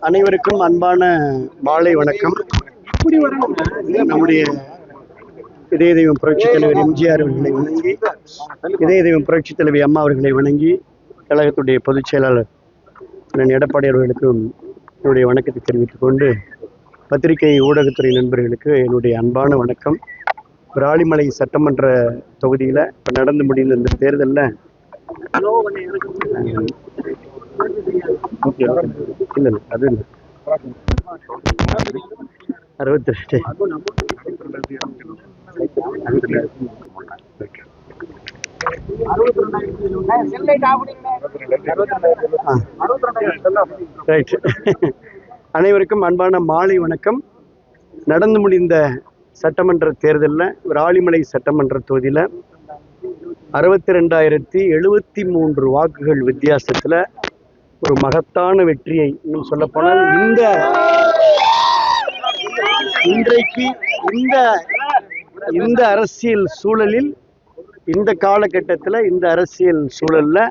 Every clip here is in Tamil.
அனைவருக்கும் அன்பான மாலை வணக்கம். நம்முடைய இதய தெய்வம் புரட்சித் தலைவர் எம்ஜிஆர் அவர்களை வணங்கி, இதய தெய்வம் புரட்சித் தலைவி அம்மா அவர்களை வணங்கி, கழகத்துடைய பொதுச் செயலாளர் எடப்பாடி அவர்களுக்கும் என்னுடைய வணக்கத்தை தெரிவித்துக் கொண்டு, பத்திரிகை ஊடகத்துறை நண்பர்களுக்கு என்னுடைய அன்பான வணக்கம். விராலிமலை சட்டமன்ற தொகுதியில் இப்போ நடந்து முடிந்த இந்த தேர்தலில் இல்லை அது இல்லை 62 ரைட். அனைவருக்கும் அன்பான மாலை வணக்கம். நடந்து முடிந்த சட்டமன்ற தேர்தலில் விராலிமலை சட்டமன்ற தொகுதியில் 62,073 வாக்குகள் வித்தியாசத்தில் ஒரு மகத்தான வெற்றியை, இன்னும் சொல்லப்போனால் இன்றைக்கு இந்த அரசியல் சூழலில், இந்த காலகட்டத்தில் இந்த அரசியல் சூழலில்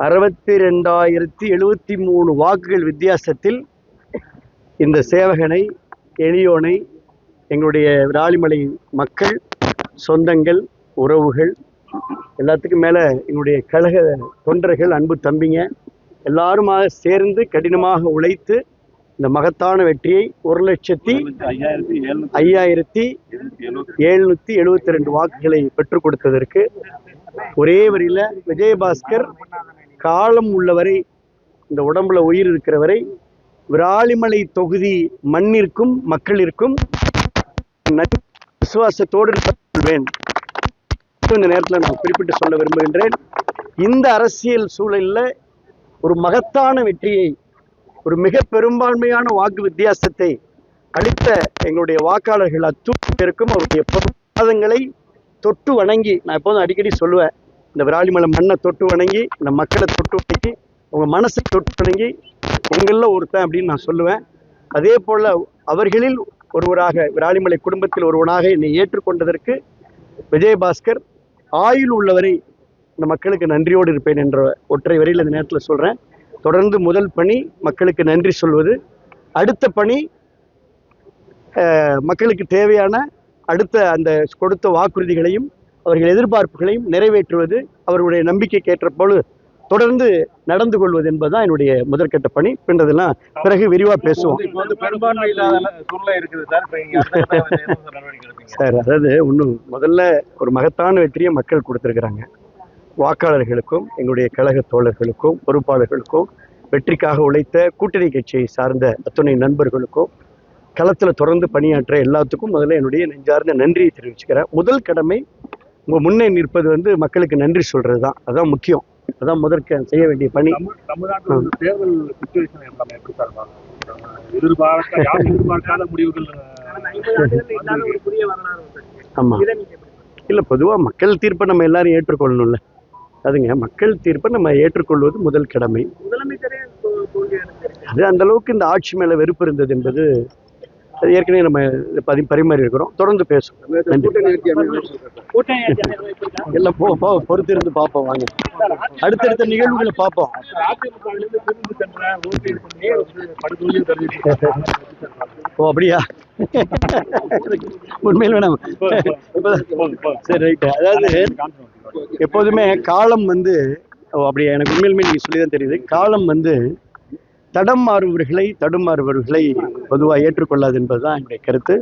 62,073 வாக்குகள் வித்தியாசத்தில் இந்த சேவகனை, எளியோனை, எங்களுடைய விராலிமலை மக்கள், சொந்தங்கள், உறவுகள், எல்லாத்துக்கும் மேலே எங்களுடைய கழக தொண்டர்கள், அன்பு தம்பிங்க எல்லாருமாக சேர்ந்து கடினமாக உழைத்து இந்த மகத்தான வெற்றியை 1,05,772 வாக்குகளை பெற்றுக் கொடுத்ததற்கு ஒரே வரியில் விஜயபாஸ்கர் காலம் உள்ளவரை, இந்த உடம்புல உயிர் இருக்கிற வரை விராலிமலை தொகுதி மண்ணிற்கும் மக்களிற்கும் விசுவாசத்தோடு சொல்வேன். இந்த நேரத்தில் நான் குறிப்பிட்டு சொல்ல விரும்புகின்றேன், இந்த அரசியல் சூழலில் ஒரு மகத்தான வெற்றியை, ஒரு மிக பெரும்பான்மையான வாக்கு வித்தியாசத்தை அளித்த எங்களுடைய வாக்காளர்கள் அத்தனை பேருக்கும் அவருடைய பாதங்களை தொட்டு வணங்கி, நான் எப்போதும் அடிக்கடி சொல்லுவேன், இந்த விராலிமலை மண்ணை தொட்டு வணங்கி, இந்த மக்களை தொட்டு வணங்கி, உங்க மனசை தொட்டு வணங்கி, உங்களில் ஒருத்தன் அப்படின்னு நான் சொல்லுவேன். அதே போல அவர்களில் ஒருவராக, விராலிமலை குடும்பத்தில் ஒருவனாக என்னை ஏற்றுக்கொண்டதற்கு விஜயபாஸ்கர் ஆயுள் உள்ளவரை இந்த மக்களுக்கு நன்றியோடு இருப்பேன் என்ற ஒற்றை வரியில் இந்த நேரத்தில் சொல்கிறேன். தொடர்ந்து முதல் பணி மக்களுக்கு நன்றி சொல்வது, அடுத்த பணி மக்களுக்கு தேவையான அடுத்த அந்த கொடுத்த வாக்குறுதிகளையும் அவர்கள் எதிர்பார்ப்புகளையும் நிறைவேற்றுவது, அவர்களுடைய நம்பிக்கைக்கு ஏற்ற போல தொடர்ந்து நடந்து கொள்வது என்பதுதான் என்னுடைய முதற்கட்ட பணி. பின்னதெல்லாம் பிறகு விரிவாக பேசுவோம் சார். அதாவது இன்னும் முதல்ல ஒரு மகத்தான வெற்றியை மக்கள் கொடுத்துருக்குறாங்க. வாக்காளர்களுக்கும், எங்களுடைய கழக தோழர்களுக்கும், பொறுப்பாளர்களுக்கும், வெற்றிக்காக உழைத்த கூட்டணி கட்சியை சார்ந்த அத்துணை நண்பர்களுக்கும், களத்தில் தொடர்ந்து பணியாற்ற எல்லாத்துக்கும் முதல்ல என்னுடைய நெஞ்சார்ந்த நன்றியை தெரிவிச்சுக்கிறேன். முதல் கடமை உங்கள் முன்னே நிற்பது மக்களுக்கு நன்றி சொல்கிறது தான். அதுதான் முக்கியம். அதான் முதற்க செய்ய வேண்டிய பணி. தேர்தல் எதிர்பார்க்காத முடிவுகள். ஆமா, இல்ல பொதுவா மக்கள் தீர்ப்பை நம்ம எல்லாரும் ஏற்றுக்கொள்ளணும்ல. அதுங்க மக்கள் தீர்ப்பை நம்ம ஏற்றுக்கொள்வது முதல் கடமை. அது அந்த அளவுக்கு இந்த ஆட்சி மேல வெறுப்பு இருந்தது என்பது அது ஏற்கனவே நம்ம பரிமாறி இருக்கிறோம். தொடர்ந்து பேசுவோம். எல்லாம் பொறுத்து இருந்து பார்ப்போம். வாங்க, அடுத்தடுத்த நிகழ்வுகளை பார்ப்போம். ஓ அப்படியா? உண்மையில் வேணாம். சரி, ரைட்டு. அதாவது எப்போதுமே காலம் அப்படியே எனக்கு உண்மையிலுமே நீங்க சொல்லிதான் தெரியுது. காலம் தடுமாறுபவர்களை பொதுவாக ஏற்றுக்கொள்ளாது என்பதுதான் என்னுடைய கருத்து.